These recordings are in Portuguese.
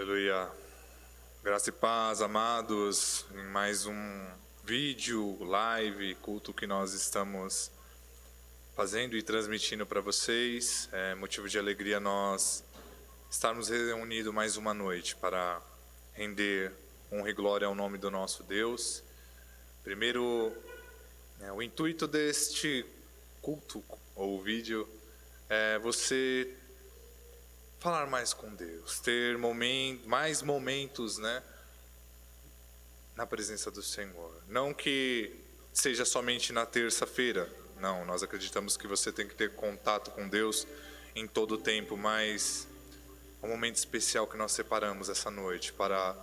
Aleluia. Graça e paz, amados, em mais um vídeo, live, culto que nós estamos fazendo e transmitindo para vocês. É motivo de alegria nós estarmos reunidos mais uma noite para render honra e glória ao nome do nosso Deus. Primeiro, o intuito deste culto ou vídeo é você falar mais com Deus, ter mais momentos, na presença do Senhor. Não que seja somente na terça-feira, não, nós acreditamos que você tem que ter contato com Deus em todo o tempo, mas é um momento especial que nós separamos essa noite para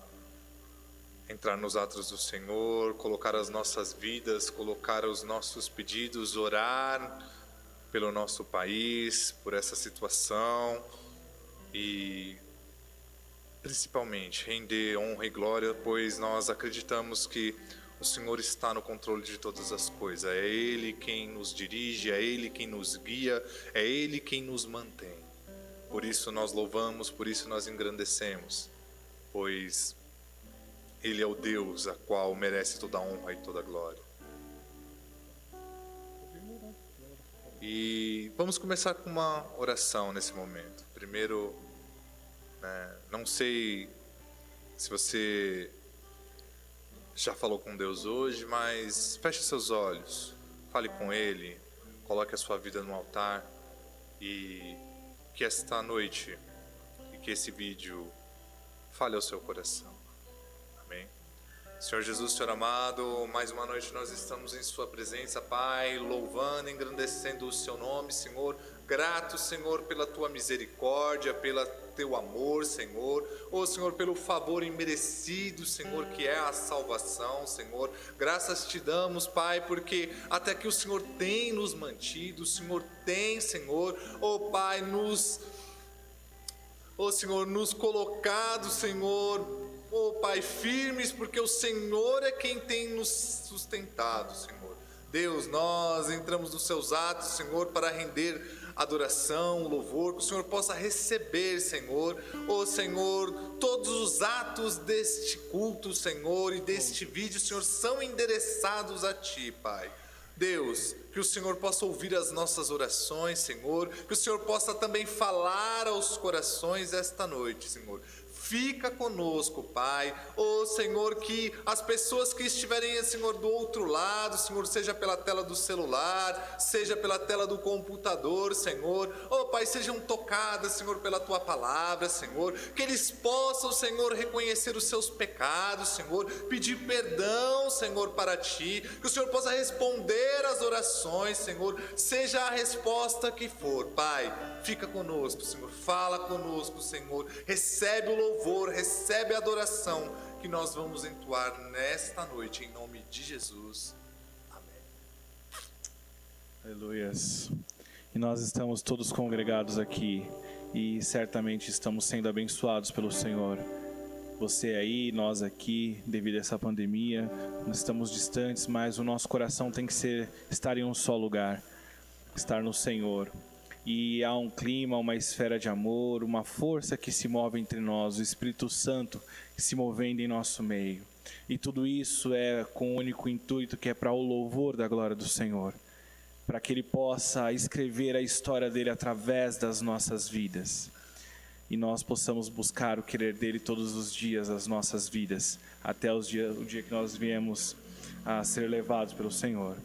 entrar nos atos do Senhor, colocar as nossas vidas, colocar os nossos pedidos, orar pelo nosso país, por essa situação e principalmente render honra e glória, pois nós acreditamos que o Senhor está no controle de todas as coisas. É Ele quem nos dirige, é Ele quem nos guia, é Ele quem nos mantém. Por isso nós louvamos, por isso nós engrandecemos, pois Ele é o Deus a qual merece toda a honra e toda a glória. E vamos começar com uma oração nesse momento. Primeiro, não sei se você já falou com Deus hoje, mas feche seus olhos, fale com Ele, coloque a sua vida no altar e que esta noite e que esse vídeo fale ao seu coração. Amém? Senhor Jesus, Senhor amado, mais uma noite nós estamos em Sua presença, Pai, louvando, engrandecendo o Seu nome, Senhor, grato, Senhor, pela Tua misericórdia, pelo Teu amor, Senhor, Senhor, pelo favor imerecido, Senhor, que é a salvação, Senhor, graças te damos, Pai, porque até que o Senhor tem nos mantido, o Senhor tem, Senhor, Pai, Senhor, nos colocado, Senhor, Pai, firmes, porque o Senhor é quem tem nos sustentado, Senhor. Deus, nós entramos nos seus atos, Senhor, para render adoração, louvor, que o Senhor possa receber, Senhor, Senhor, todos os atos deste culto, Senhor, e deste vídeo, Senhor, são endereçados a Ti, Pai. Deus, que o Senhor possa ouvir as nossas orações, Senhor, que o Senhor possa também falar aos corações esta noite, Senhor. Fica conosco, Pai, Senhor, que as pessoas que estiverem, Senhor, do outro lado, Senhor, seja pela tela do celular, seja pela tela do computador, Senhor, Pai, sejam tocadas, Senhor, pela Tua palavra, Senhor, que eles possam, Senhor, reconhecer os seus pecados, Senhor, pedir perdão, Senhor, para Ti, que o Senhor possa responder às orações, Senhor, seja a resposta que for, Pai, fica conosco, Senhor, fala conosco, Senhor, recebe o louvor, recebe a adoração que nós vamos entoar nesta noite, em nome de Jesus. Amém. Aleluias. E nós estamos todos congregados aqui e certamente estamos sendo abençoados pelo Senhor. Você aí, nós aqui, devido a essa pandemia, nós estamos distantes, mas o nosso coração tem que estar em um só lugar, estar no Senhor. E há um clima, uma esfera de amor, uma força que se move entre nós, o Espírito Santo se movendo em nosso meio. E tudo isso é com o único intuito que é para o louvor da glória do Senhor, para que Ele possa escrever a história dEle através das nossas vidas. E nós possamos buscar o querer dEle todos os dias das nossas vidas, até o dia que nós viemos a ser levados pelo Senhor.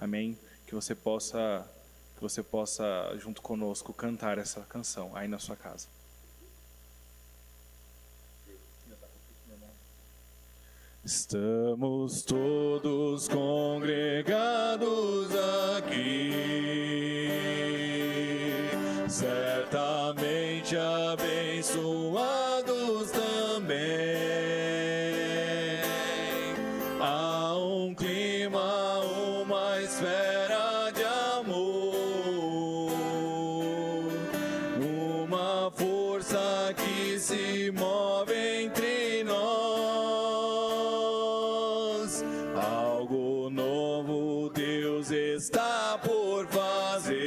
Amém? Que você possa, junto conosco, cantar essa canção aí na sua casa. Estamos todos congregados aqui, certamente abençoados também. Há um clima, uma esfera de amor, uma força que se move entre nós. Algo novo Deus está por fazer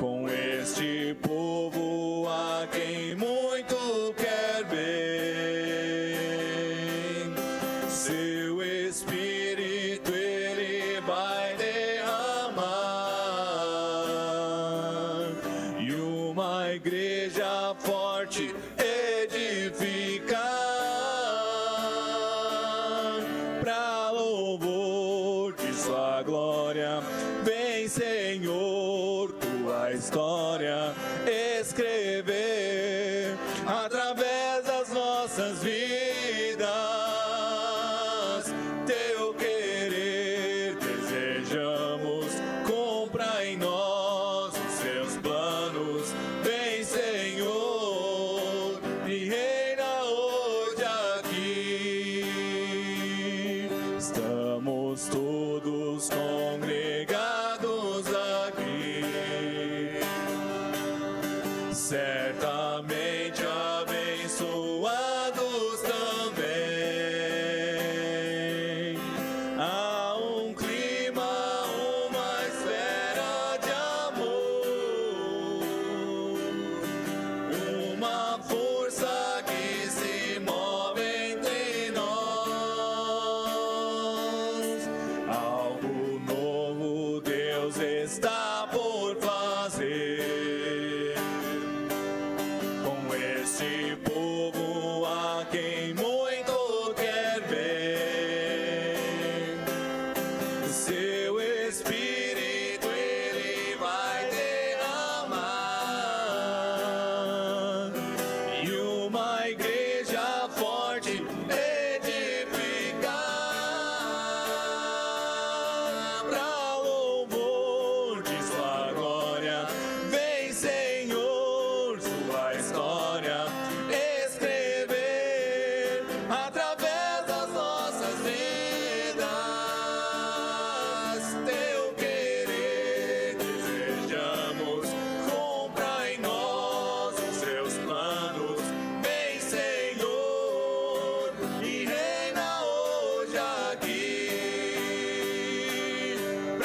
com este povo a quem muito quer bem. Seu Espírito Ele vai derramar e uma igreja forte edificar para louvor de sua glória. Vem, Senhor, tua história escrever através das nossas vidas. Teu querer desejamos, cumpra em nós os seus planos. Vem, Senhor, e reina hoje aqui. Estamos todos congregados aqui, certamente abençoados também. Há um clima, uma esfera de amor, uma força que se move entre nós. Algo novo Deus está por fazer com esse povo a quem muito quer bem. Seu Espírito Ele vai derramar e uma igreja forte edificar para louvor de sua glória. Vem, Senhor, sua história escrever através das nossas vidas. Teu querer desejamos, cumpra em nós os seus planos. Vem, Senhor, e reina hoje aqui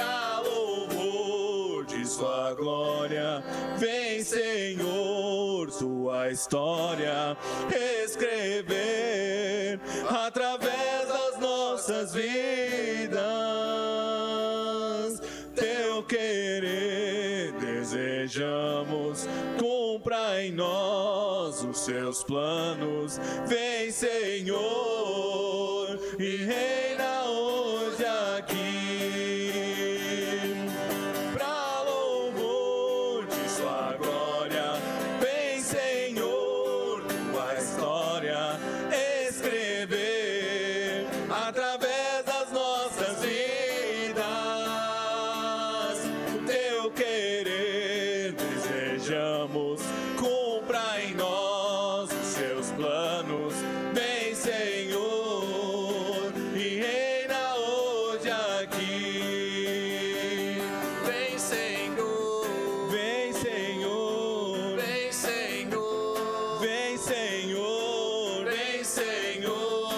pra louvor de sua glória. Vem, Senhor, sua história escrever através das nossas vidas. Teu querer desejamos, cumpra em nós os seus planos. Vem, Senhor, e reina hoje aqui pra louvor de sua glória. Vem, Senhor, tua história escrever através das nossas vidas. Teu querer desejamos, cumpra em nós os seus planos. Vem, Senhor, e reina hoje aqui. Vem, Senhor, vem, Senhor, vem, Senhor, vem, Senhor, vem, Senhor,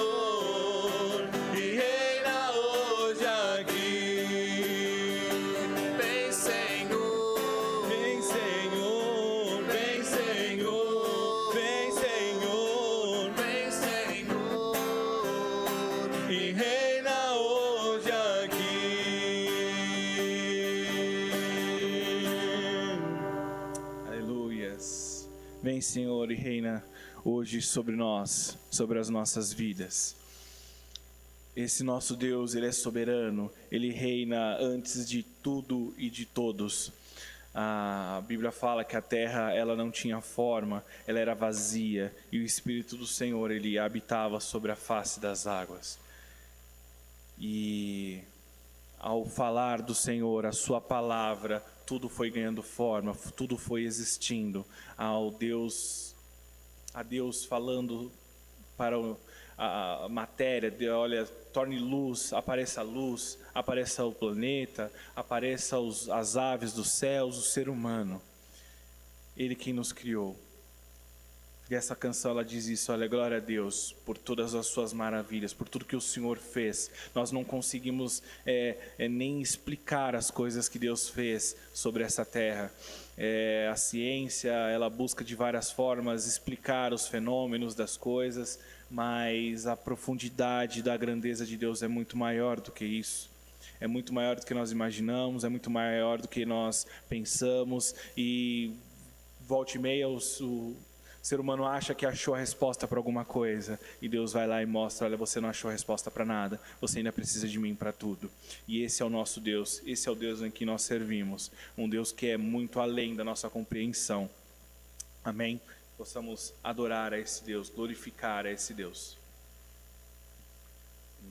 e reina hoje aqui. Vem, Senhor, vem, Senhor, vem, Senhor, vem, Senhor, vem, Senhor, e reina hoje aqui. Aleluias. Vem, Senhor, e reina hoje sobre nós, sobre as nossas vidas. Esse nosso Deus, Ele é soberano, Ele reina antes de tudo e de todos. A Bíblia fala que a terra, ela não tinha forma, ela era vazia, e o Espírito do Senhor, Ele habitava sobre a face das águas. E ao falar do Senhor, a sua palavra, tudo foi ganhando forma, tudo foi existindo. A Deus falando para a matéria, olha, torne luz, apareça o planeta, apareça as aves dos céus, o ser humano. Ele quem nos criou. E essa canção, ela diz isso: olha, glória a Deus por todas as suas maravilhas, por tudo que o Senhor fez. Nós não conseguimos nem explicar as coisas que Deus fez sobre essa terra. A ciência, ela busca de várias formas explicar os fenômenos das coisas, mas a profundidade da grandeza de Deus é muito maior do que isso. É muito maior do que nós imaginamos, é muito maior do que nós pensamos, e volta e meia o ser humano acha que achou a resposta para alguma coisa, e Deus vai lá e mostra: olha, você não achou a resposta para nada, você ainda precisa de mim para tudo. E esse é o nosso Deus, esse é o Deus em que nós servimos, um Deus que é muito além da nossa compreensão. Amém? Possamos adorar a esse Deus, glorificar a esse Deus.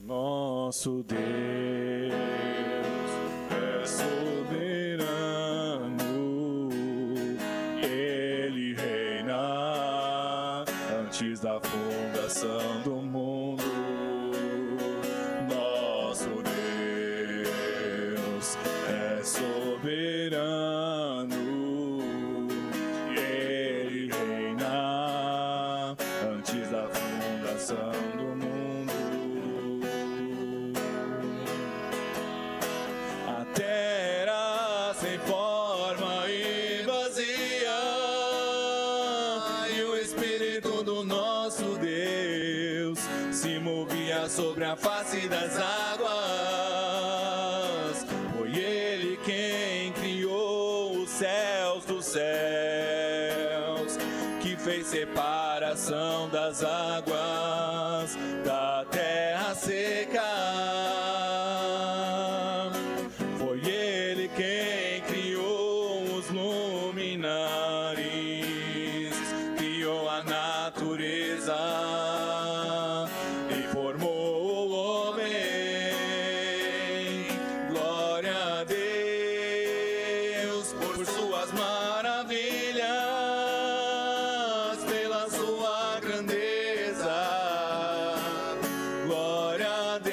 Nosso Deus é soberano, Ele reina antes da fundação do mundo. Nosso Deus é soberano, Ele reina antes da fundação do mundo. A terra sem forma e vazia, e o Espírito do nosso Deus se movia sobre a face das águas. Foi Ele quem criou os céus dos céus, que fez separação das águas da terra seca. Foi Ele quem criou os luminares, criou a natureza e formou o homem. Glória a Deus por suas maravilhas, pela sua grandeza. Glória a Deus,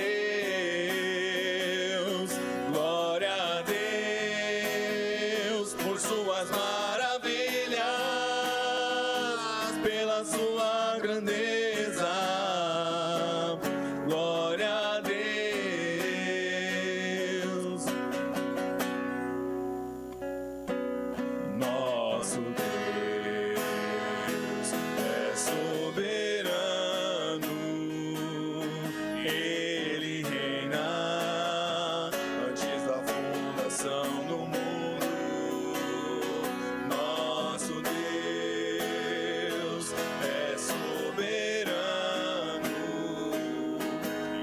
glória a Deus por suas maravilhas, pela sua grandeza. Glória a Deus. Nosso Deus é soberano, Ele reina antes da fundação do mundo. Nosso Deus é soberano,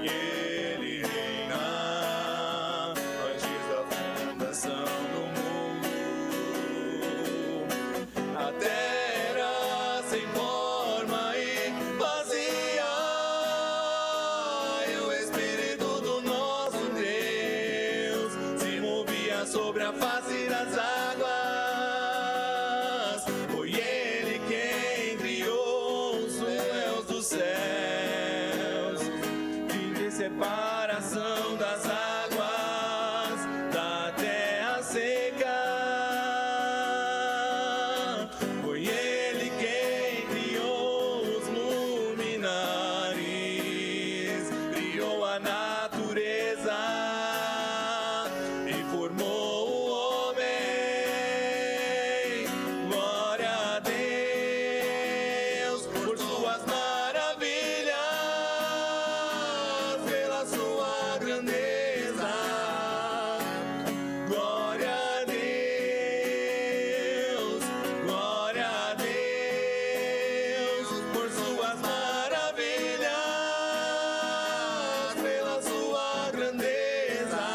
Ele reina antes da fundação do mundo. A terra sem forma e vazia, e o Espírito do nosso Deus se movia sobre a face das águas. Foi Ele quem criou os céus dos céus, que fez separação das águas da terra seca. Foi Ele quem criou os luminares, criou a natureza e formou o homem. Glória a Deus por suas maravilhas, pela sua grandeza. Glória a Deus, glória a Deus por suas maravilhas, pela sua grandeza.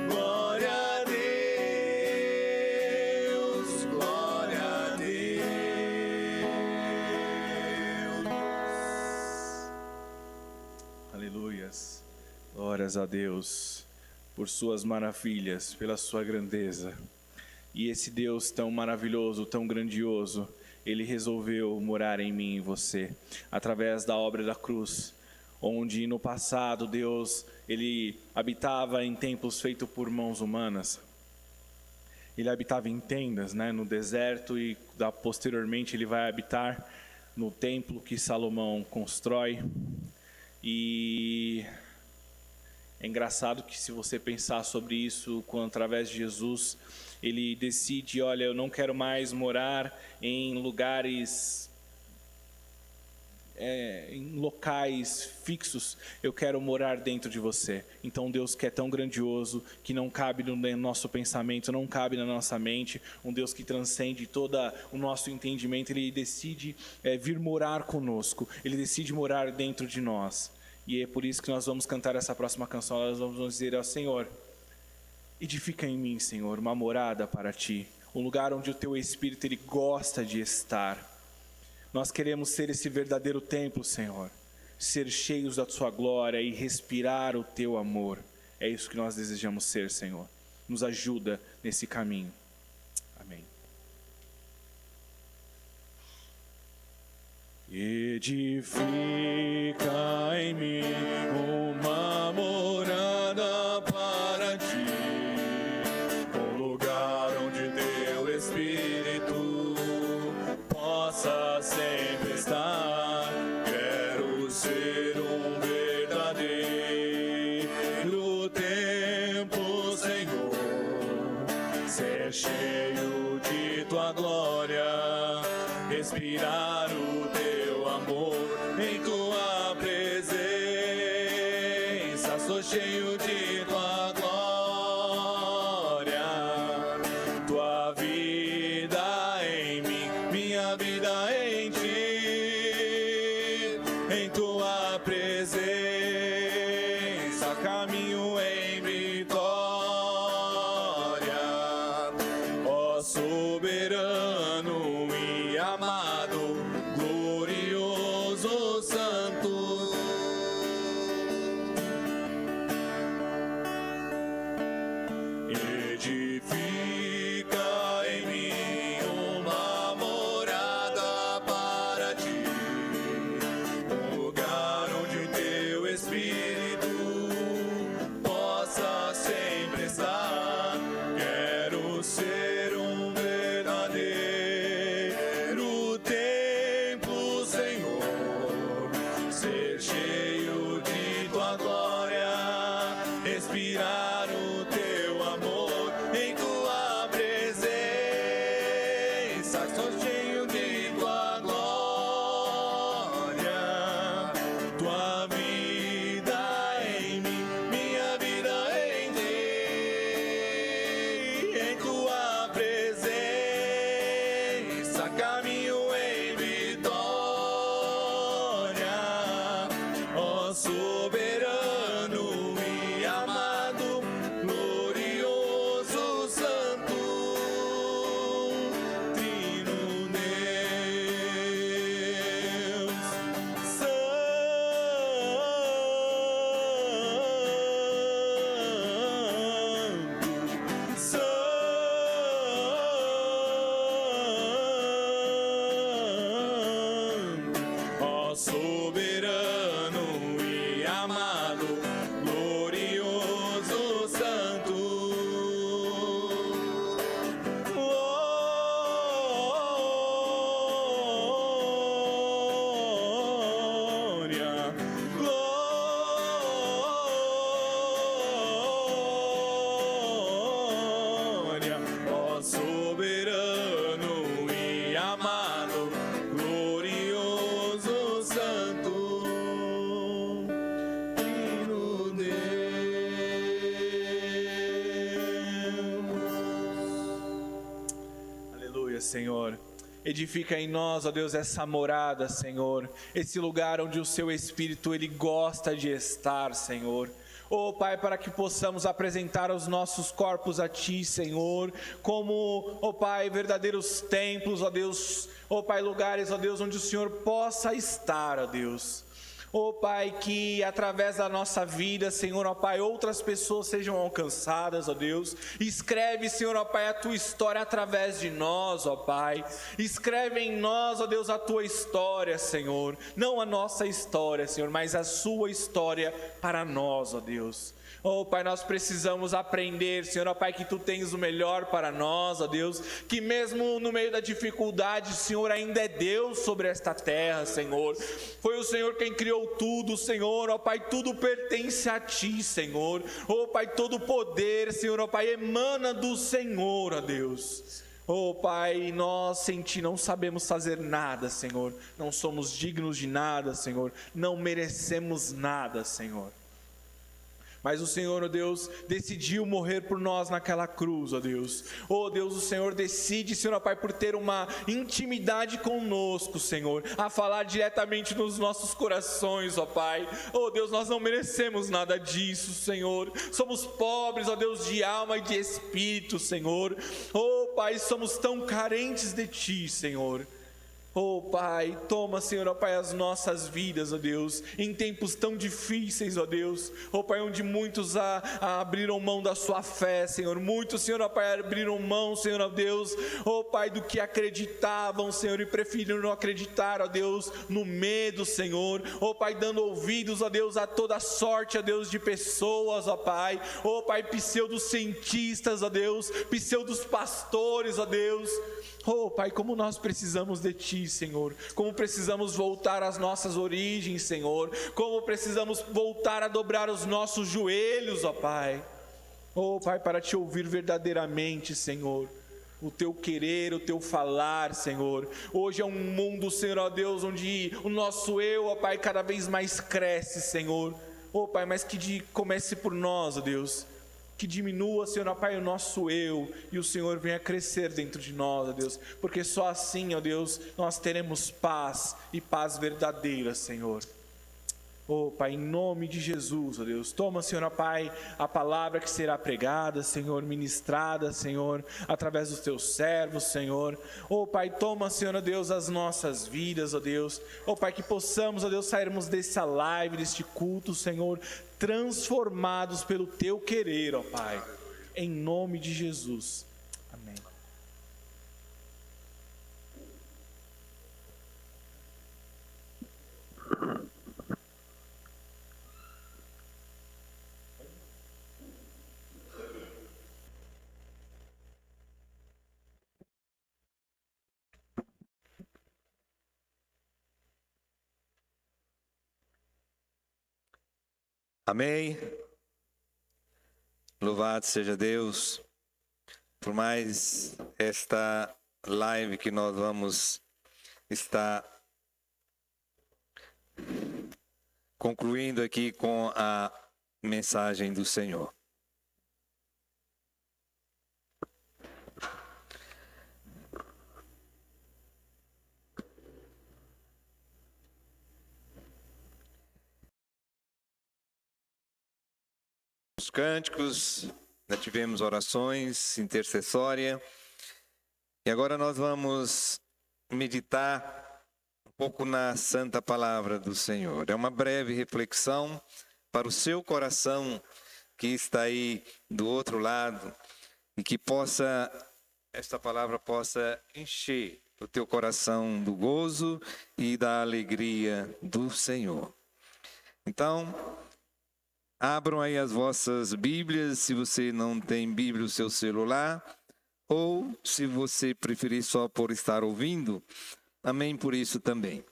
Glória a Deus, glória a Deus. Aleluias. Glórias a Deus por suas maravilhas, pela sua grandeza. E esse Deus tão maravilhoso, tão grandioso, Ele resolveu morar em mim e em você, através da obra da cruz, onde no passado Deus, Ele habitava em templos feitos por mãos humanas. ele habitava em tendas, né, no deserto, e posteriormente ele vai habitar no templo que Salomão constrói. E é engraçado que, se você pensar sobre isso, quando através de Jesus ele decide: olha, eu não quero mais morar em lugares, em locais fixos, eu quero morar dentro de você. Então Deus, que é tão grandioso, que não cabe no nosso pensamento, não cabe na nossa mente, um Deus que transcende todo o nosso entendimento, ele decide vir morar conosco, ele decide morar dentro de nós. E é por isso que nós vamos cantar essa próxima canção. Nós vamos dizer ao Senhor: edifica em mim, Senhor, uma morada para ti, um lugar onde o teu Espírito ele gosta de estar. Nós queremos ser esse verdadeiro templo, Senhor, ser cheios da tua glória e respirar o teu amor. É isso que nós desejamos ser, Senhor. Nos ajuda nesse caminho. Amém. Edifica em mim uma morada para ti, um lugar onde teu Espírito possa sempre estar. Quero ser um verdadeiro templo, Senhor, ser cheio de tua glória, respirar o teu amor em tua presença. Sou cheio de tua glória, tua vida em mim, minha vida em ti, em tua presença caminho em vitória. Ó soberano e amado, glorioso, santo, edifica em mim uma morada para ti, um lugar onde teu Espírito possa sempre estar. Quero ser um verdadeiro templo, Senhor, ser cheio de tua glória, respirar o teu amor em tua presença. Sou cheio de tua glória, tua vida em mim, minha vida em ti, em tua presença caminho em vitória. Ó soberano e amado, glorioso, santo, trino Deus, santo, ó soberano e amado, glorioso, santo, glória, glória, ó soberano e amado, glorioso, santo, trino Deus. Aleluia, Senhor. Edifica em nós, ó Deus, essa morada, Senhor, esse lugar onde o seu Espírito ele gosta de estar, Senhor. Ó Pai, para que possamos apresentar os nossos corpos a Ti, Senhor, como, ó Pai, verdadeiros templos, ó Deus, ó Pai, lugares, ó Deus, onde o Senhor possa estar, ó Deus. Ó Pai, que através da nossa vida, Senhor, ó Pai, outras pessoas sejam alcançadas, ó Deus. Escreve, Senhor, ó Pai, a Tua história através de nós, ó Pai. Escreve em nós, ó Deus, a Tua história, Senhor. Não a nossa história, Senhor, mas a Sua história para nós, ó Deus. Oh, Pai, nós precisamos aprender, Senhor, ó Pai, que Tu tens o melhor para nós, ó Deus, que mesmo no meio da dificuldade, Senhor, ainda é Deus sobre esta terra, Senhor. Foi o Senhor quem criou tudo, Senhor, ó Pai, tudo pertence a Ti, Senhor. Oh, Pai, todo poder, Senhor, ó Pai, emana do Senhor, ó Deus. Oh, Pai, nós sem Ti não sabemos fazer nada, Senhor. Não somos dignos de nada, Senhor. Não merecemos nada, Senhor. Mas o Senhor, ó Deus, decidiu morrer por nós naquela cruz, ó Deus. Ó Deus, o Senhor decide, Senhor, ó Pai, por ter uma intimidade conosco, Senhor, a falar diretamente nos nossos corações, ó Pai. Ó Deus, nós não merecemos nada disso, Senhor. Somos pobres, ó Deus, de alma e de espírito, Senhor. Ó Pai, somos tão carentes de Ti, Senhor. Oh Pai, toma, Senhor, ó Pai, as nossas vidas, ó Deus, em tempos tão difíceis, ó Deus, ó Pai, onde muitos abriram mão da sua fé, Senhor, muitos, Senhor, ó Pai, abriram mão, Senhor, ó Deus, ó Pai, do que acreditavam, Senhor, e preferiram não acreditar, ó Deus, no medo, Senhor, ó Pai, dando ouvidos, ó Deus, a toda sorte, ó Deus, de pessoas, ó Pai, pseudos cientistas, ó Deus, pseudos pastores, ó Deus. Oh Pai, como nós precisamos de Ti, Senhor, como precisamos voltar às nossas origens, Senhor, como precisamos voltar a dobrar os nossos joelhos, ó Pai. Oh Pai, para Te ouvir verdadeiramente, Senhor, o Teu querer, o Teu falar, Senhor. Hoje é um mundo, Senhor, ó Deus, onde o nosso eu, ó Pai, cada vez mais cresce, Senhor. Oh Pai, mas que comece por nós, ó Deus. Que diminua, Senhor, ó Pai, o nosso eu, e o Senhor venha crescer dentro de nós, ó Deus, porque só assim, ó Deus, nós teremos paz, e paz verdadeira, Senhor. Oh Pai, em nome de Jesus, ó Deus, toma, Senhor, ó Pai, a palavra que será pregada, Senhor, ministrada, Senhor, através dos Teus servos, Senhor. Oh Pai, toma, Senhor, ó Deus, as nossas vidas, ó Deus. Oh Pai, que possamos, ó Deus, sairmos dessa live, deste culto, Senhor, transformados pelo Teu querer, ó Pai, em nome de Jesus. Amém. Amém. Louvado seja Deus por mais esta live que nós vamos estar concluindo aqui com a mensagem do Senhor. Os cânticos, já tivemos orações, intercessória, e agora nós vamos meditar um pouco na santa palavra do Senhor. É uma breve reflexão para o seu coração que está aí do outro lado, e que esta palavra possa encher o teu coração do gozo e da alegria do Senhor. Então, abram aí as vossas Bíblias, se você não tem Bíblia, o seu celular, ou se você preferir só por estar ouvindo, amém por isso também.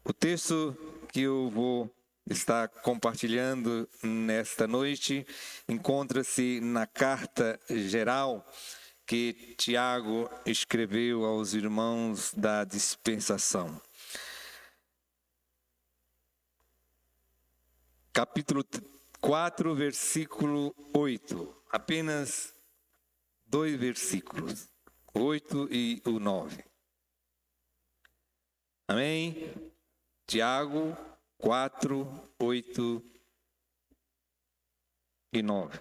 O texto que eu vou estar compartilhando nesta noite encontra-se na carta geral que Tiago escreveu aos irmãos da dispensação. Capítulo 4, versículo 8. Apenas 2 versículos. 8 e o 9. Amém? Tiago 4, 8 e 9.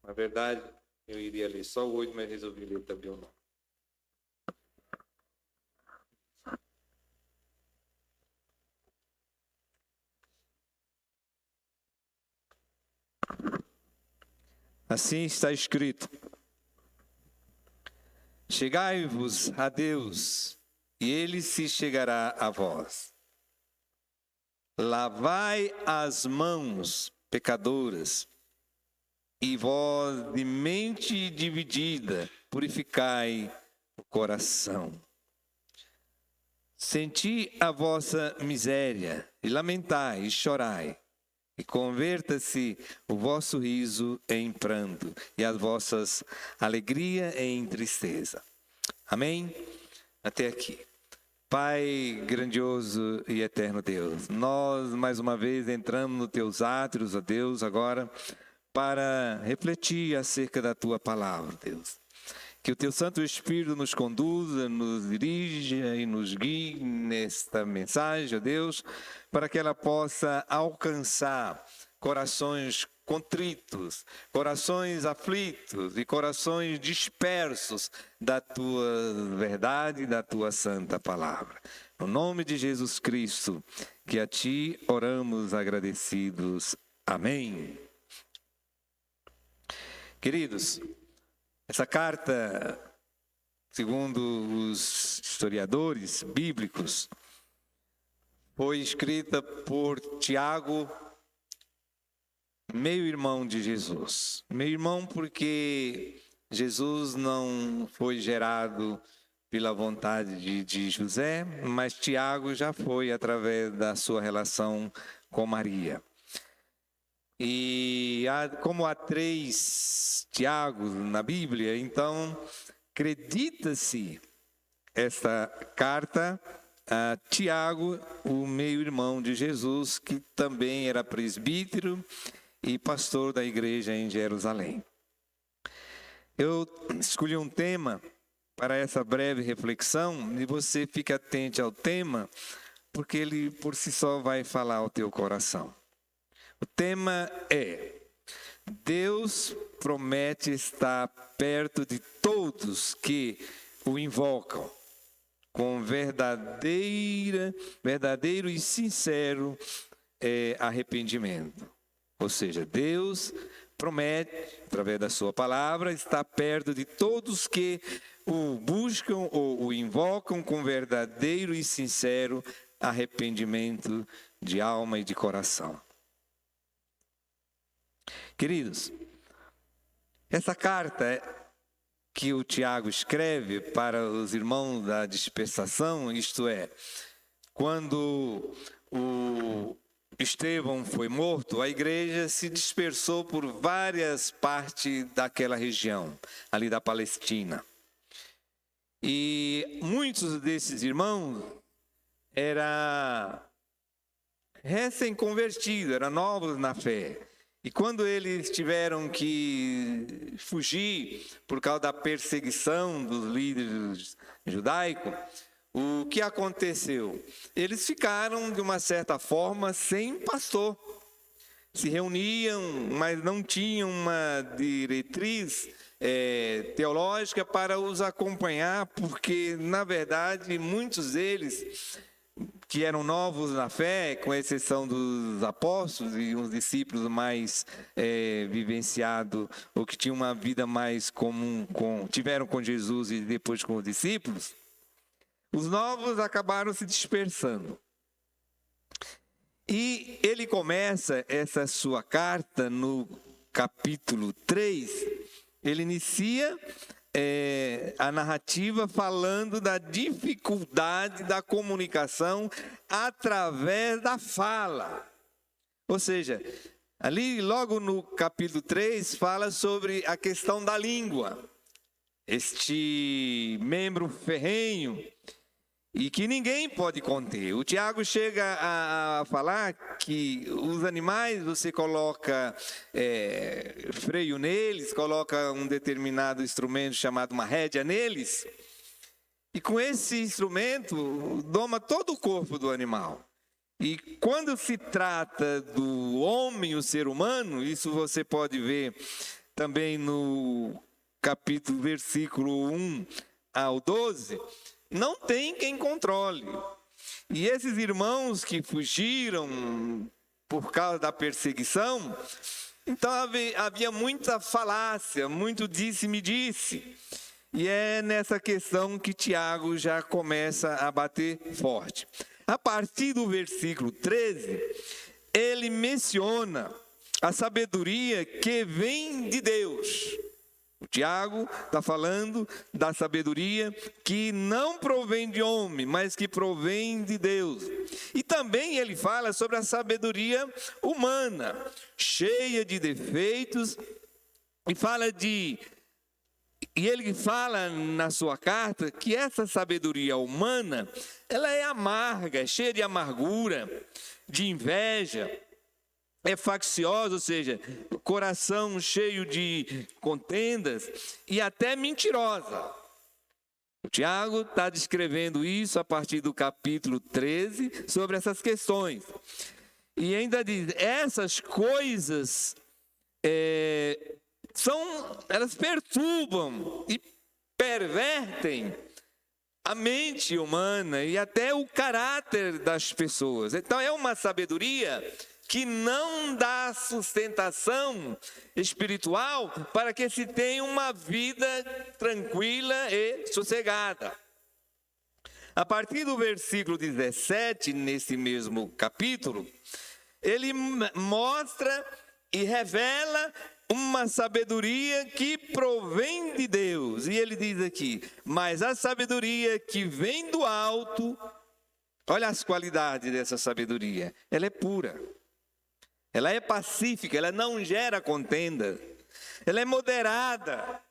Na verdade, eu iria ler só o 8, mas resolvi ler também o 9. Assim está escrito: chegai-vos a Deus, e Ele se chegará a vós. lavai as mãos, pecadoras, e vós de mente dividida, purificai o coração. Senti a vossa miséria, e lamentai, e chorai, e converta-se o vosso riso em pranto, e as vossas alegria em tristeza. Amém? Até aqui. Pai grandioso e eterno Deus, nós mais uma vez entramos nos teus átrios, ó Deus, agora para refletir acerca da tua palavra, Deus. Que o teu Santo Espírito nos conduza, nos dirija e nos guie nesta mensagem, ó Deus, para que ela possa alcançar corações contritos, corações aflitos e corações dispersos da tua verdade e da tua santa palavra. No nome de Jesus Cristo, que a ti oramos agradecidos. Amém. Queridos, essa carta, segundo os historiadores bíblicos, foi escrita por Tiago, meio-irmão de Jesus. Meio-irmão porque Jesus não foi gerado pela vontade de José, mas Tiago já foi através da sua relação com Maria. E como há 3 Tiagos na Bíblia, então acredita-se esta carta a Tiago, o meio-irmão de Jesus, que também era presbítero e pastor da igreja em Jerusalém. Eu escolhi um tema para essa breve reflexão e você fica atento ao tema, porque ele por si só vai falar ao teu coração. O tema é: Deus promete estar perto de todos que o invocam com verdadeiro e sincero arrependimento. Ou seja, Deus promete, através da sua palavra, estar perto de todos que o buscam ou o invocam com verdadeiro e sincero arrependimento de alma e de coração. Queridos, essa carta que o Tiago escreve para os irmãos da dispersação, isto é, quando o Estevão foi morto, a igreja se dispersou por várias partes daquela região, ali da Palestina. E muitos desses irmãos eram recém-convertidos, eram novos na fé. E quando eles tiveram que fugir por causa da perseguição dos líderes judaicos, o que aconteceu? Eles ficaram, de uma certa forma, sem pastor. Se reuniam, mas não tinham uma diretriz teológica para os acompanhar, porque, na verdade, muitos deles que eram novos na fé, com exceção dos apóstolos e uns discípulos mais vivenciados, ou que tinham uma vida mais comum, tiveram com Jesus e depois com os discípulos, os novos acabaram se dispersando. E ele começa essa sua carta no capítulo 3, ele inicia a narrativa falando da dificuldade da comunicação através da fala. Ou seja, ali logo no capítulo 3 fala sobre a questão da língua. Este membro ferrenho e que ninguém pode conter. O Tiago chega a falar que os animais, você coloca freio neles, coloca um determinado instrumento chamado uma rédea neles, e com esse instrumento doma todo o corpo do animal. E quando se trata do homem, o ser humano, isso você pode ver também no capítulo, versículo 1 ao 12, não tem quem controle. E esses irmãos que fugiram por causa da perseguição, então havia muita falácia, muito disse-me-disse. E é nessa questão que Tiago já começa a bater forte. A partir do versículo 13, ele menciona a sabedoria que vem de Deus. O Tiago está falando da sabedoria que não provém de homem, mas que provém de Deus. E também ele fala sobre a sabedoria humana, cheia de defeitos, e ele fala na sua carta que essa sabedoria humana, ela é amarga, cheia de amargura, de inveja, é facciosa, ou seja, coração cheio de contendas e até mentirosa. O Tiago está descrevendo isso a partir do capítulo 13, sobre essas questões. E ainda diz, essas coisas elas perturbam e pervertem a mente humana e até o caráter das pessoas. Então é uma sabedoria que não dá sustentação espiritual para que se tenha uma vida tranquila e sossegada. A partir do versículo 17, nesse mesmo capítulo, ele mostra e revela uma sabedoria que provém de Deus. E ele diz aqui, mas a sabedoria que vem do alto, olha as qualidades dessa sabedoria, ela é pura. Ela é pacífica, ela não gera contenda, ela é moderada.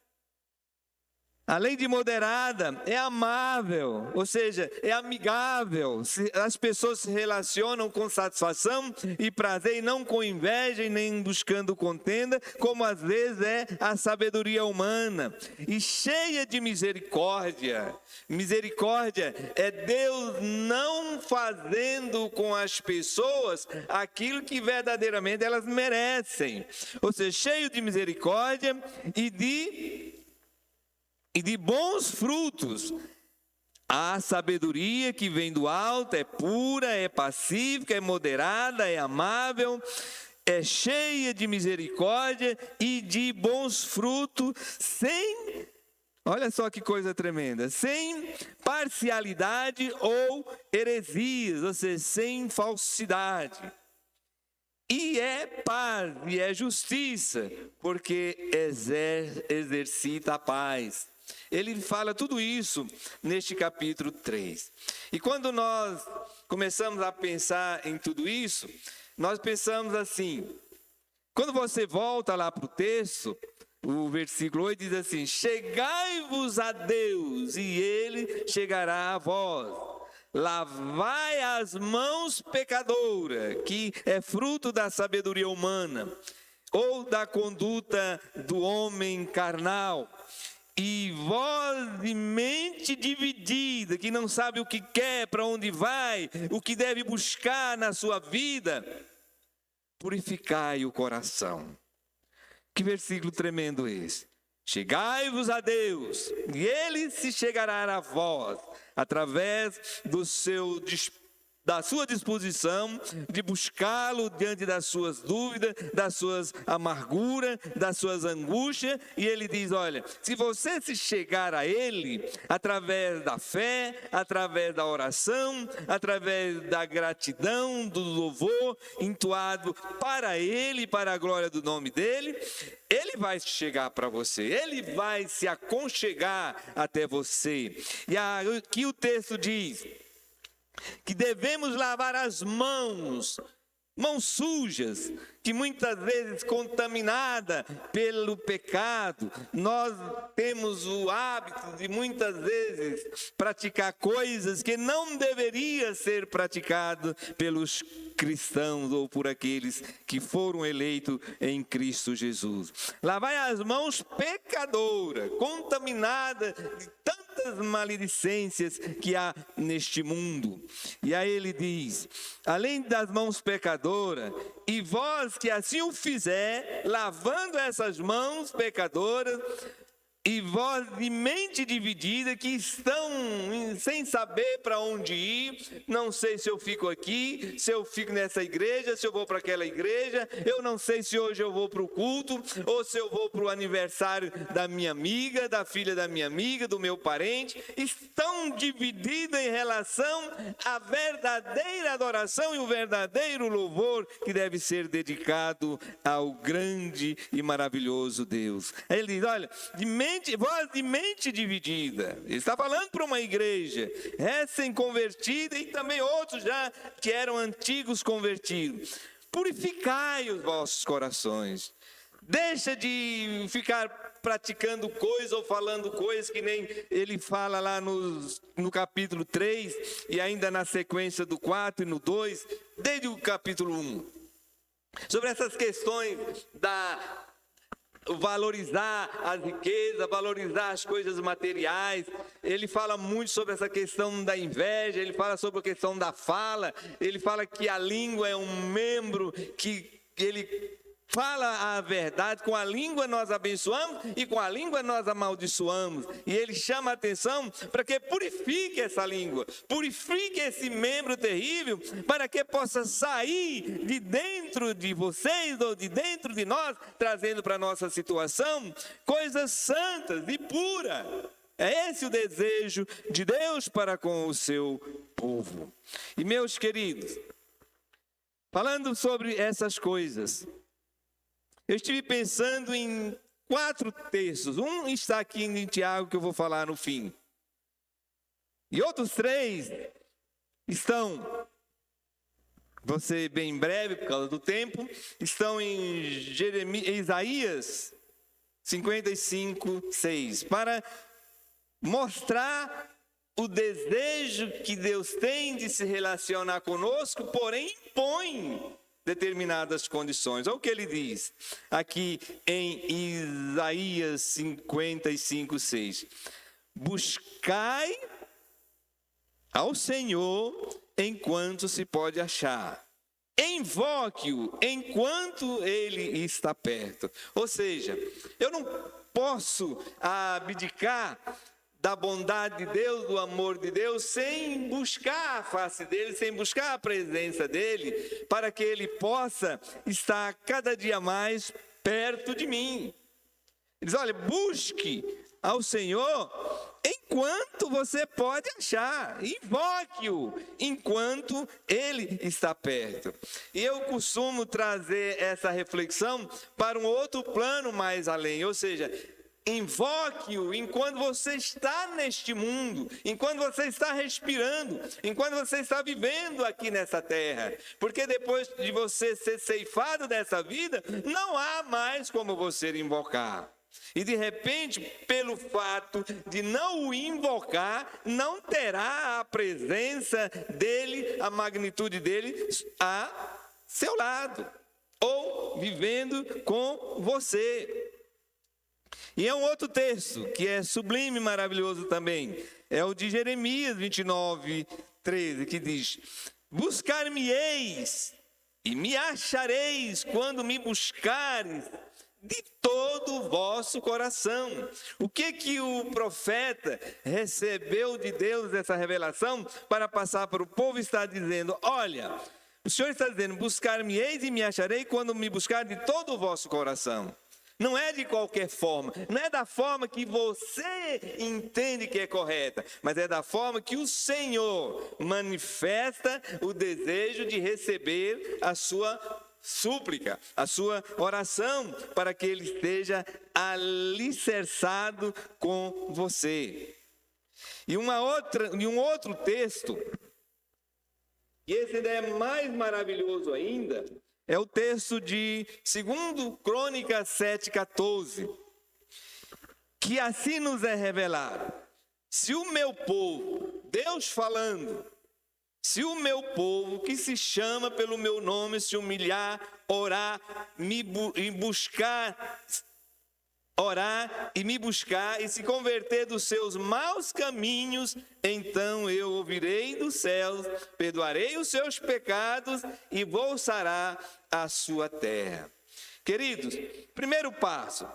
Além de moderada, é amável, ou seja, é amigável. As pessoas se relacionam com satisfação e prazer, e não com inveja e nem buscando contenda, como às vezes é a sabedoria humana. E cheia de misericórdia. Misericórdia é Deus não fazendo com as pessoas aquilo que verdadeiramente elas merecem. Ou seja, cheio de misericórdia e de bons frutos. A sabedoria que vem do alto é pura, é pacífica, é moderada, é amável, é cheia de misericórdia e de bons frutos, olha só que coisa tremenda, sem parcialidade ou heresias, ou seja, sem falsidade. E é paz, e é justiça, porque exercita a paz. Ele fala tudo isso neste capítulo 3. E quando nós começamos a pensar em tudo isso, nós pensamos assim, quando você volta lá para o texto, o versículo 8 diz assim, chegai-vos a Deus, e Ele chegará a vós. Lavai as mãos, pecadora, que é fruto da sabedoria humana, ou da conduta do homem carnal. E vós de mente dividida, que não sabe o que quer, para onde vai, o que deve buscar na sua vida, purificai o coração. Que versículo tremendo esse. Chegai-vos a Deus, e Ele se chegará a vós, através da sua disposição de buscá-lo diante das suas dúvidas, das suas amarguras, das suas angústias. E ele diz, olha, se você se chegar a Ele, através da fé, através da oração, através da gratidão, do louvor entoado para Ele, para a glória do nome dEle, Ele vai chegar para você, Ele vai se aconchegar até você. E aqui o texto diz que devemos lavar as mãos sujas, que muitas vezes contaminada pelo pecado. Nós temos o hábito de muitas vezes praticar coisas que não deveria ser praticado pelos cristãos ou por aqueles que foram eleitos em Cristo Jesus. Lavai as mãos, pecadora, contaminada de tantas maledicências que há neste mundo. E aí ele diz, além das mãos pecadoras, e vós que assim o fizer, lavando essas mãos pecadoras, e vós de mente dividida, que estão sem saber para onde ir, não sei se eu fico aqui, se eu fico nessa igreja, se eu vou para aquela igreja, eu não sei se hoje eu vou para o culto, ou se eu vou para o aniversário da minha amiga, da filha da minha amiga, do meu parente, estão divididas em relação à verdadeira adoração e o verdadeiro louvor que deve ser dedicado ao grande e maravilhoso Deus. Ele diz, olha, vós de mente dividida. Ele está falando para uma igreja recém-convertida e também outros já que eram antigos convertidos. Purificai os vossos corações. Deixa de ficar praticando coisas ou falando coisas que nem ele fala lá no capítulo 3 e ainda na sequência do 4 e no 2, desde o capítulo 1. Sobre essas questões valorizar as riquezas, valorizar as coisas materiais. Ele fala muito sobre essa questão da inveja, ele fala sobre a questão da fala, ele fala que a língua é um membro que ele fala a verdade, com a língua nós abençoamos e com a língua nós amaldiçoamos. E ele chama a atenção para que purifique essa língua, purifique esse membro terrível, para que possa sair de dentro de vocês ou de dentro de nós, trazendo para a nossa situação coisas santas e puras. É esse o desejo de Deus para com o seu povo. E meus queridos, falando sobre essas coisas, eu estive pensando em 4 textos. Um está aqui em Tiago, que eu vou falar no fim. E outros 3 estão, vou ser bem breve por causa do tempo, estão em Isaías 55, 6, para mostrar o desejo que Deus tem de se relacionar conosco, porém impõe determinadas condições. Olha o que ele diz aqui em Isaías 55, 6. Buscai ao Senhor enquanto se pode achar. Invoque-o enquanto ele está perto. Ou seja, eu não posso abdicar da bondade de Deus, do amor de Deus, sem buscar a face dele, sem buscar a presença dele, para que ele possa estar cada dia mais perto de mim. Ele diz, olha, busque ao Senhor enquanto você pode achar, invoque-o enquanto ele está perto. E eu costumo trazer essa reflexão para um outro plano mais além, ou seja, invoque-o enquanto você está neste mundo, enquanto você está respirando, enquanto você está vivendo aqui nessa terra. Porque depois de você ser ceifado dessa vida, não há mais como você invocar. E de repente, pelo fato de não o invocar, não terá a presença dele, a magnitude dele a seu lado, ou vivendo com você. E é um outro texto que é sublime e maravilhoso também. É o de Jeremias 29, 13, que diz: buscar-me-eis e me achareis quando me buscares de todo o vosso coração. O que o profeta recebeu de Deus essa revelação para passar para o povo? Está dizendo, olha, o Senhor está dizendo, buscar-me-eis e me acharei quando me buscar de todo o vosso coração. Não é de qualquer forma, não é da forma que você entende que é correta, mas é da forma que o Senhor manifesta o desejo de receber a sua súplica, a sua oração, para que ele esteja alicerçado com você. E um outro texto, e esse ainda é mais maravilhoso ainda, é o texto de 2 Crônicas 7,14, que assim nos é revelado: se o meu povo, Deus falando, se o meu povo que se chama pelo meu nome se humilhar, orar e me buscar e se converter dos seus maus caminhos, então eu ouvirei dos céus, perdoarei os seus pecados e vou sarar a sua terra. Queridos, primeiro passo,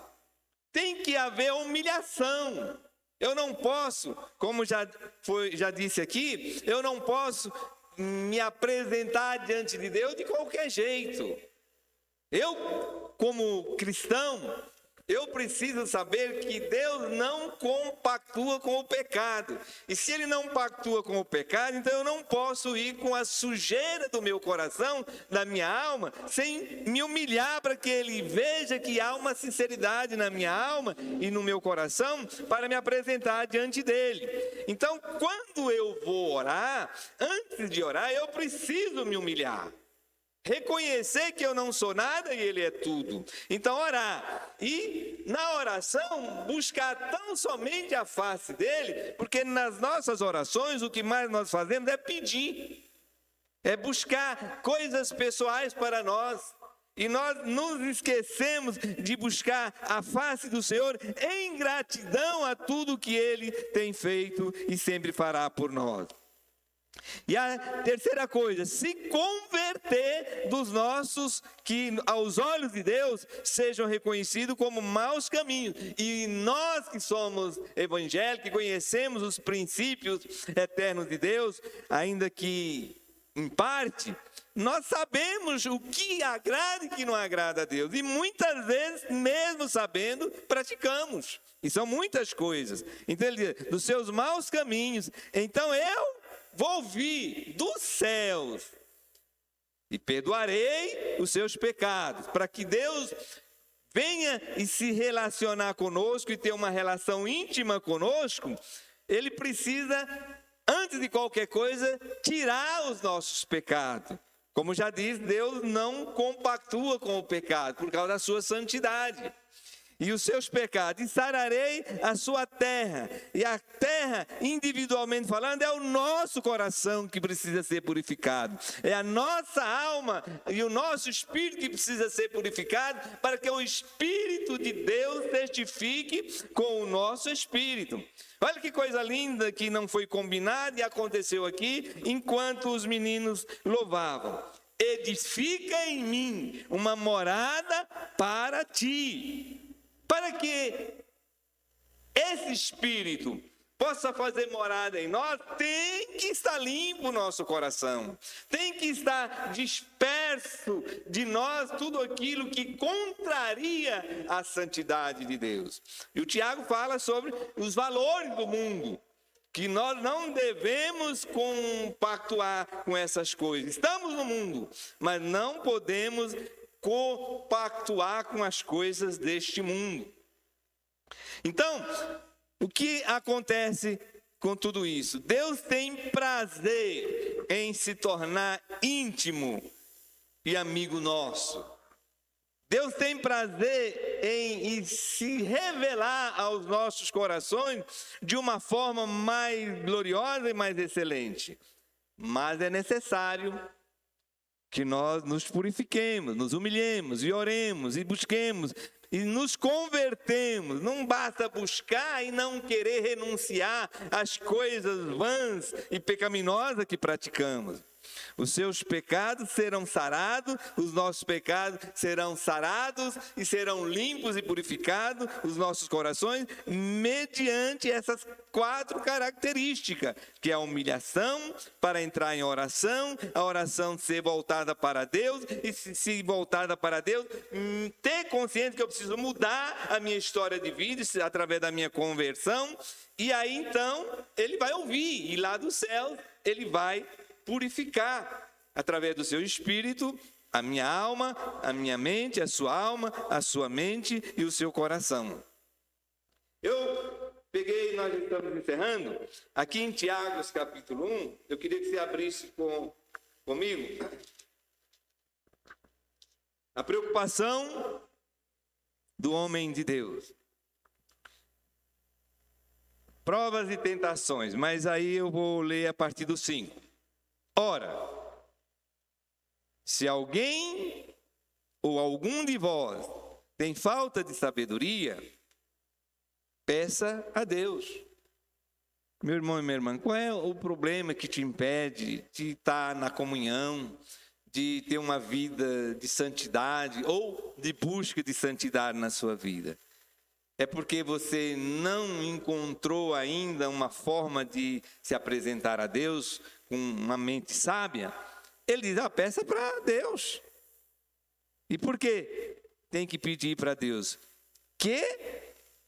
tem que haver humilhação. Eu não posso, como já disse aqui, eu não posso me apresentar diante de Deus de qualquer jeito. Eu, como cristão, eu preciso saber que Deus não compactua com o pecado. E se Ele não pactua com o pecado, então eu não posso ir com a sujeira do meu coração, da minha alma, sem me humilhar para que Ele veja que há uma sinceridade na minha alma e no meu coração para me apresentar diante dEle. Então, quando eu vou orar, antes de orar, eu preciso me humilhar. Reconhecer que eu não sou nada e Ele é tudo. Então orar. E na oração buscar tão somente a face dEle, porque nas nossas orações o que mais nós fazemos é pedir. É buscar coisas pessoais para nós. E nós nos esquecemos de buscar a face do Senhor em gratidão a tudo que Ele tem feito e sempre fará por nós. E a terceira coisa, se converter dos nossos, que aos olhos de Deus sejam reconhecidos como maus caminhos. E nós que somos evangélicos, que conhecemos os princípios eternos de Deus, ainda que em parte, nós sabemos o que agrada e o que não agrada a Deus. E muitas vezes, mesmo sabendo, praticamos. E são muitas coisas. Então ele diz, dos seus maus caminhos. Então eu vou vir dos céus e perdoarei os seus pecados, para que Deus venha e se relacionar conosco e ter uma relação íntima conosco. Ele precisa, antes de qualquer coisa, tirar os nossos pecados. Como já disse, Deus não compactua com o pecado por causa da sua santidade. E os seus pecados, e sararei a sua terra. E a terra, individualmente falando, é o nosso coração que precisa ser purificado. É a nossa alma e o nosso espírito que precisa ser purificado, para que o Espírito de Deus testifique com o nosso espírito. Olha que coisa linda que não foi combinada e aconteceu aqui, enquanto os meninos louvavam. Edifica em mim uma morada para ti. Para que esse Espírito possa fazer morada em nós, tem que estar limpo o nosso coração. Tem que estar disperso de nós tudo aquilo que contraria a santidade de Deus. E o Tiago fala sobre os valores do mundo, que nós não devemos compactuar com essas coisas. Estamos no mundo, mas não podemos compactuar com as coisas deste mundo. Então, o que acontece com tudo isso? Deus tem prazer em se tornar íntimo e amigo nosso. Deus tem prazer em se revelar aos nossos corações de uma forma mais gloriosa e mais excelente. Mas é necessário que nós nos purifiquemos, nos humilhemos e oremos e busquemos e nos convertemos. Não basta buscar e não querer renunciar às coisas vãs e pecaminosas que praticamos. Os seus pecados serão sarados, os nossos pecados serão sarados e serão limpos e purificados os nossos corações mediante essas 4 características, que é a humilhação para entrar em oração, a oração ser voltada para Deus e se voltada para Deus, ter consciência que eu preciso mudar a minha história de vida através da minha conversão, e aí então ele vai ouvir, e lá do céu ele vai purificar através do seu espírito a minha alma, a minha mente, a sua alma, a sua mente e o seu coração. Eu peguei, nós estamos encerrando, aqui em Tiago, capítulo 1, eu queria que você abrisse comigo. A preocupação do homem de Deus. Provas e tentações, mas aí eu vou ler a partir do 5. Ora, se alguém ou algum de vós tem falta de sabedoria, peça a Deus. Meu irmão e minha irmã, qual é o problema que te impede de estar na comunhão, de ter uma vida de santidade ou de busca de santidade na sua vida? É porque você não encontrou ainda uma forma de se apresentar a Deus com uma mente sábia? Ele diz, peça para Deus. E por quê? Tem que pedir para Deus que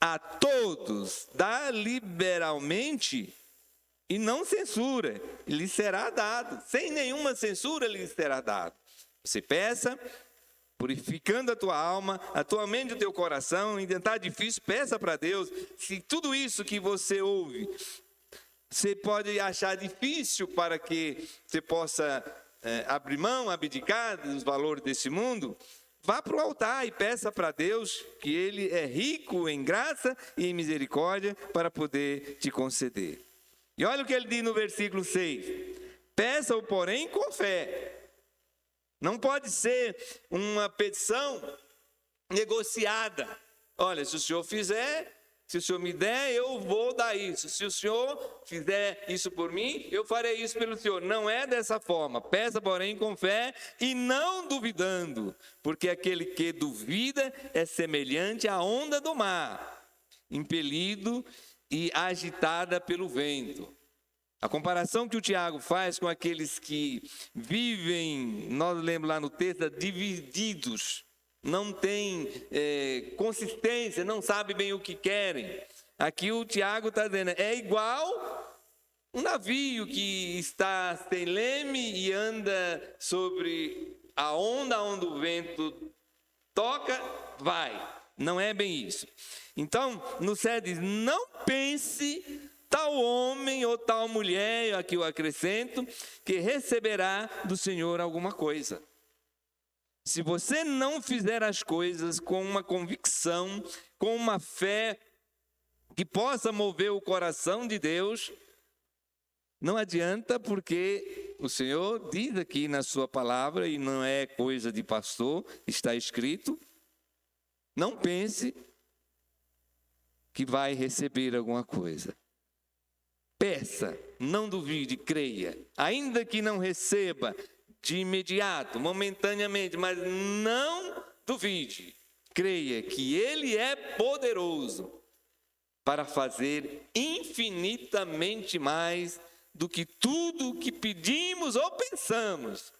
a todos dá liberalmente e não censura, lhe será dado. Sem nenhuma censura lhe será dado. Você peça, purificando a tua alma, a tua mente e o teu coração. Ainda está difícil, peça para Deus. Se tudo isso que você ouve, você pode achar difícil para que você possa abrir mão, abdicar dos valores desse mundo, vá para o altar e peça para Deus, que Ele é rico em graça e em misericórdia, para poder te conceder. E olha o que ele diz no versículo 6. Peça-o, porém, com fé. Não pode ser uma petição negociada. Olha, se o senhor fizer, se o senhor me der, eu vou dar isso. Se o senhor fizer isso por mim, eu farei isso pelo senhor. Não é dessa forma. Peça, porém, com fé e não duvidando, porque aquele que duvida é semelhante à onda do mar, impelido e agitada pelo vento. A comparação que o Tiago faz com aqueles que vivem, nós lemos lá no texto, divididos, não tem consistência, não sabe bem o que querem. Aqui o Tiago está dizendo, é igual um navio que está sem leme e anda sobre a onda onde o vento toca, vai. Não é bem isso. Então, no 7 diz, não pense tal homem ou tal mulher, aqui eu acrescento, que receberá do Senhor alguma coisa. Se você não fizer as coisas com uma convicção, com uma fé que possa mover o coração de Deus, não adianta, porque o Senhor diz aqui na sua palavra, e não é coisa de pastor, está escrito, não pense que vai receber alguma coisa. Peça, não duvide, creia. Ainda que não receba de imediato, momentaneamente, mas não duvide. Creia que Ele é poderoso para fazer infinitamente mais do que tudo o que pedimos ou pensamos.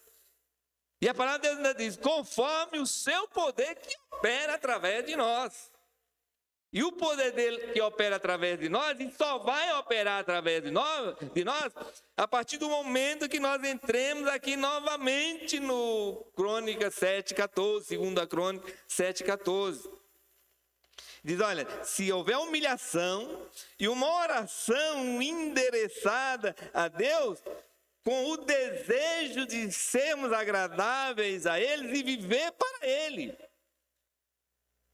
E a palavra de Deus ainda diz, conforme o seu poder que opera através de nós. E o poder dele que opera através de nós, e só vai operar através de nós a partir do momento que nós entremos aqui novamente no Crônica 7,14, 2 Crônica 7,14. Diz, olha, se houver humilhação e uma oração endereçada a Deus, com o desejo de sermos agradáveis a Ele e viver para Ele.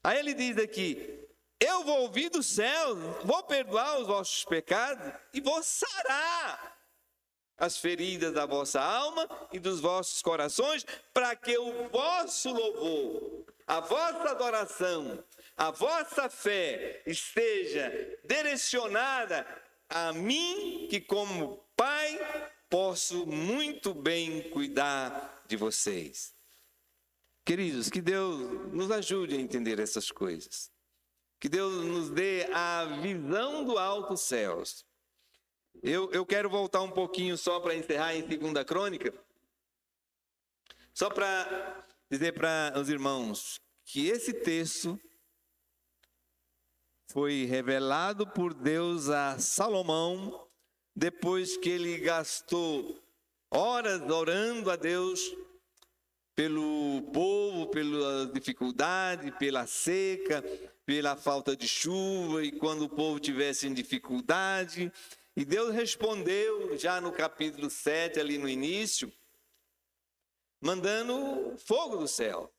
Aí ele diz aqui, eu vou ouvir dos céus, vou perdoar os vossos pecados e vou sarar as feridas da vossa alma e dos vossos corações, para que o vosso louvor, a vossa adoração, a vossa fé esteja direcionada a mim, que como Pai posso muito bem cuidar de vocês. Queridos, que Deus nos ajude a entender essas coisas. Que Deus nos dê a visão do alto céus. Eu quero voltar um pouquinho só para encerrar em 2 Crônica. Só para dizer para os irmãos que esse texto foi revelado por Deus a Salomão depois que ele gastou horas orando a Deus pelo povo, pela dificuldade, pela seca, pela falta de chuva, e quando o povo tivesse em dificuldade. E Deus respondeu já no capítulo 7, ali no início, mandando fogo do céu.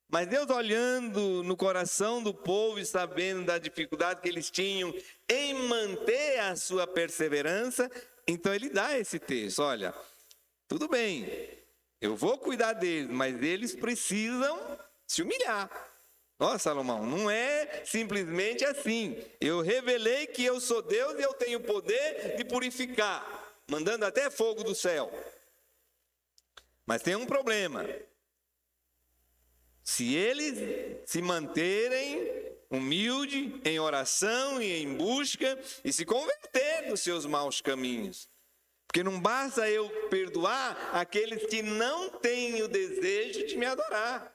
Mas Deus, olhando no coração do povo e sabendo da dificuldade que eles tinham em manter a sua perseverança, então ele dá esse texto. Olha, tudo bem, eu vou cuidar deles, mas eles precisam se humilhar. Ó, Salomão, não é simplesmente assim. Eu revelei que eu sou Deus e eu tenho poder de purificar, mandando até fogo do céu. Mas tem um problema. Se eles se manterem humilde, em oração e em busca, e se converter dos seus maus caminhos. Porque não basta eu perdoar aqueles que não têm o desejo de me adorar.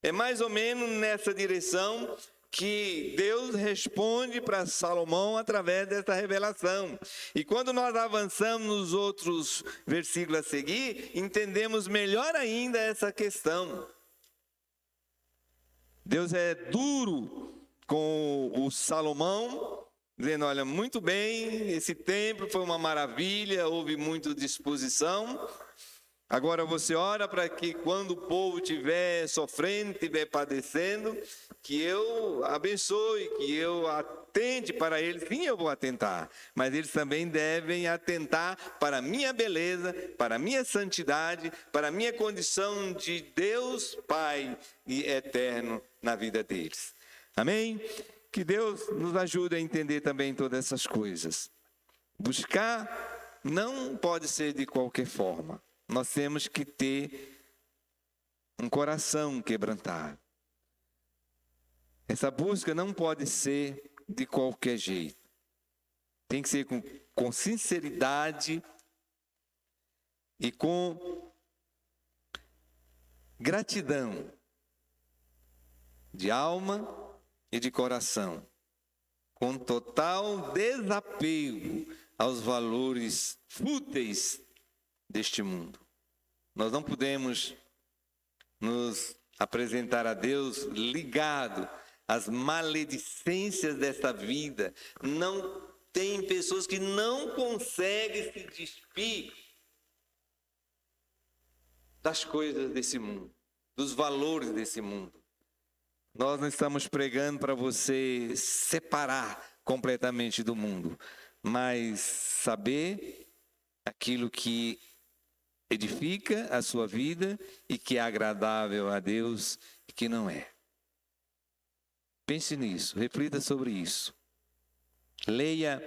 É mais ou menos nessa direção que Deus responde para Salomão através dessa revelação. E quando nós avançamos nos outros versículos a seguir, entendemos melhor ainda essa questão. Deus é duro com o Salomão, dizendo, olha, muito bem, esse templo foi uma maravilha, houve muita disposição. Agora você ora para que quando o povo estiver sofrendo, estiver padecendo, que eu abençoe, que eu atente para eles. Sim, eu vou atentar, mas eles também devem atentar para a minha beleza, para a minha santidade, para a minha condição de Deus Pai e eterno na vida deles. Amém? Que Deus nos ajude a entender também todas essas coisas. Buscar não pode ser de qualquer forma. Nós temos que ter um coração quebrantado. Essa busca não pode ser de qualquer jeito. Tem que ser com sinceridade e com gratidão de alma e de coração, com total desapego aos valores fúteis deste mundo. Nós não podemos nos apresentar a Deus ligado às maledicências desta vida. Não tem pessoas que não conseguem se despir das coisas desse mundo, dos valores desse mundo. Nós não estamos pregando para você separar completamente do mundo, mas saber aquilo que edifica a sua vida e que é agradável a Deus e que não é. Pense nisso, reflita sobre isso. Leia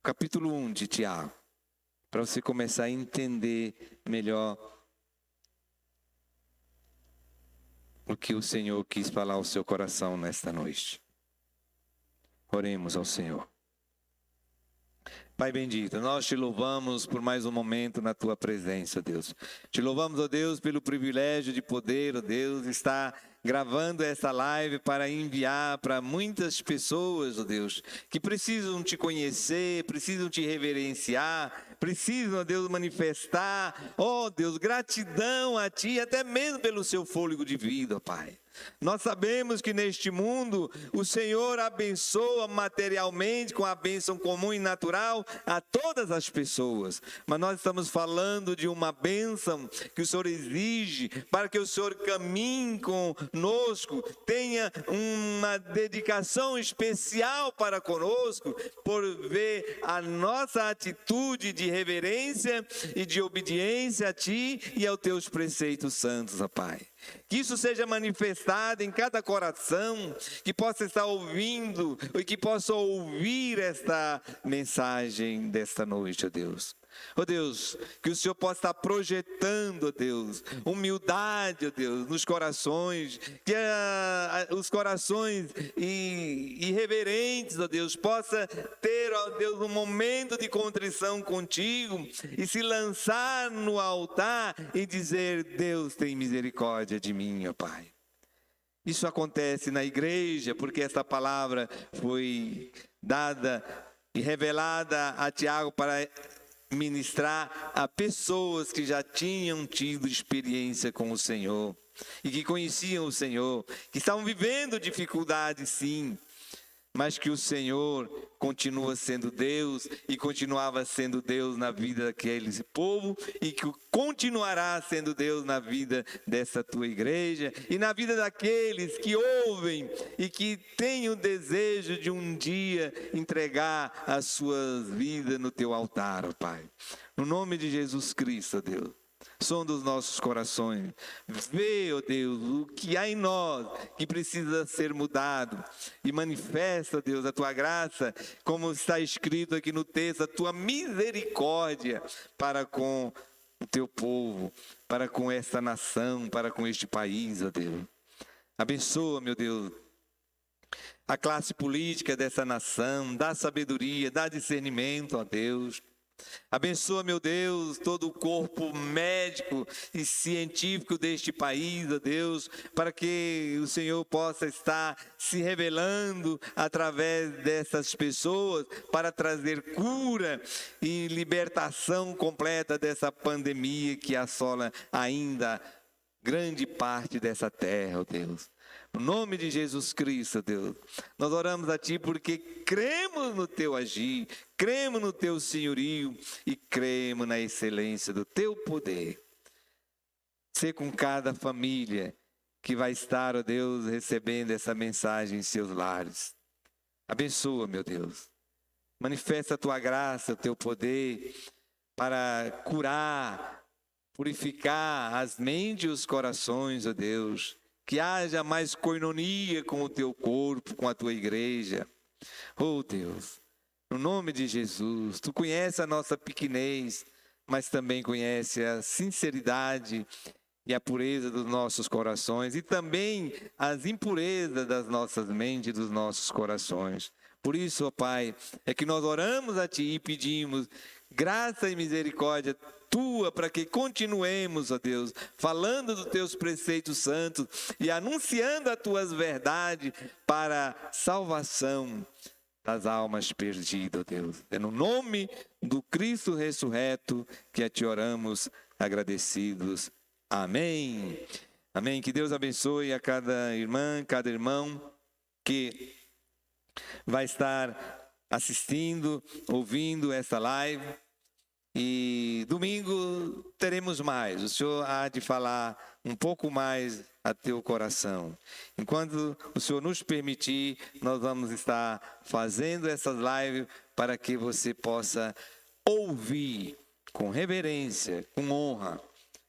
o capítulo 1 de Tiago, para você começar a entender melhor o que o Senhor quis falar ao seu coração nesta noite. Oremos ao Senhor. Pai bendito, nós te louvamos por mais um momento na tua presença, Deus. Te louvamos, ó Deus, pelo privilégio de poder, ó Deus, estar gravando essa live para enviar para muitas pessoas, ó Deus, que precisam te conhecer, precisam te reverenciar, precisam, ó Deus, manifestar, ó Deus, gratidão a ti, até mesmo pelo seu fôlego de vida, ó Pai. Nós sabemos que neste mundo o Senhor abençoa materialmente com a bênção comum e natural a todas as pessoas, mas nós estamos falando de uma bênção que o Senhor exige para que o Senhor caminhe conosco, tenha uma dedicação especial para conosco, por ver a nossa atitude de reverência e de obediência a Ti e aos Teus preceitos santos, ó Pai. Que isso seja manifestado em cada coração, que possa estar ouvindo e que possa ouvir esta mensagem desta noite, ó Deus. Ó Deus, que o Senhor possa estar projetando, ó Deus, humildade, ó Deus, nos corações, que os corações irreverentes, ó Deus, possa ter, ó Deus, um momento de contrição contigo e se lançar no altar e dizer, Deus tem misericórdia de mim, ó Pai. Isso acontece na igreja porque essa palavra foi dada e revelada a Tiago para ministrar a pessoas que já tinham tido experiência com o Senhor e que conheciam o Senhor, que estavam vivendo dificuldades sim, mas que o Senhor continua sendo Deus e continuava sendo Deus na vida daquele povo e que continuará sendo Deus na vida dessa tua igreja e na vida daqueles que ouvem e que têm o desejo de um dia entregar as suas vidas no teu altar, ó Pai. No nome de Jesus Cristo, ó Deus. Sonda os nossos corações, vê, ó Deus, o que há em nós que precisa ser mudado e manifesta, ó Deus, a tua graça, como está escrito aqui no texto, a tua misericórdia para com o teu povo, para com esta nação, para com este país, ó Deus. Abençoa, meu Deus, a classe política dessa nação, dá sabedoria, dá discernimento, ó Deus. Abençoa, meu Deus, todo o corpo médico e científico deste país, ó Deus, para que o Senhor possa estar se revelando através dessas pessoas para trazer cura e libertação completa dessa pandemia que assola ainda grande parte dessa terra, ó Deus. No nome de Jesus Cristo, Deus, nós oramos a Ti porque cremos no Teu agir, cremos no Teu senhorio e cremos na excelência do Teu poder. Sê com cada família que vai estar, ó Deus, recebendo essa mensagem em seus lares. Abençoa, meu Deus. Manifesta a Tua graça, o Teu poder para curar, purificar as mentes e os corações, ó Deus. Que haja mais coinonia com o Teu corpo, com a Tua igreja. Oh Deus, no nome de Jesus, Tu conheces a nossa pequenez, mas também conhece a sinceridade e a pureza dos nossos corações e também as impurezas das nossas mentes e dos nossos corações. Por isso, ó Pai, é que nós oramos a Ti e pedimos graça e misericórdia Tua para que continuemos, ó Deus, falando dos Teus preceitos santos e anunciando as Tuas verdades para a salvação das almas perdidas, ó Deus. É no nome do Cristo ressurreto que a Ti oramos agradecidos. Amém. Amém. Que Deus abençoe a cada irmã, cada irmão que vai estar assistindo, ouvindo essa live. E domingo teremos mais. O Senhor há de falar um pouco mais a teu coração. Enquanto o Senhor nos permitir, nós vamos estar fazendo essas lives para que você possa ouvir com reverência, com honra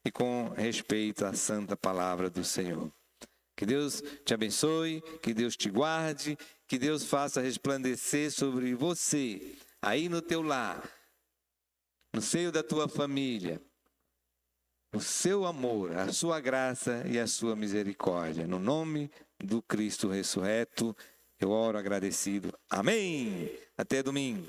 e com respeito à santa palavra do Senhor. Que Deus te abençoe, que Deus te guarde, que Deus faça resplandecer sobre você, aí no teu lar, no seio da tua família, o seu amor, a sua graça e a sua misericórdia. No nome do Cristo ressurreto, eu oro agradecido. Amém. Até domingo.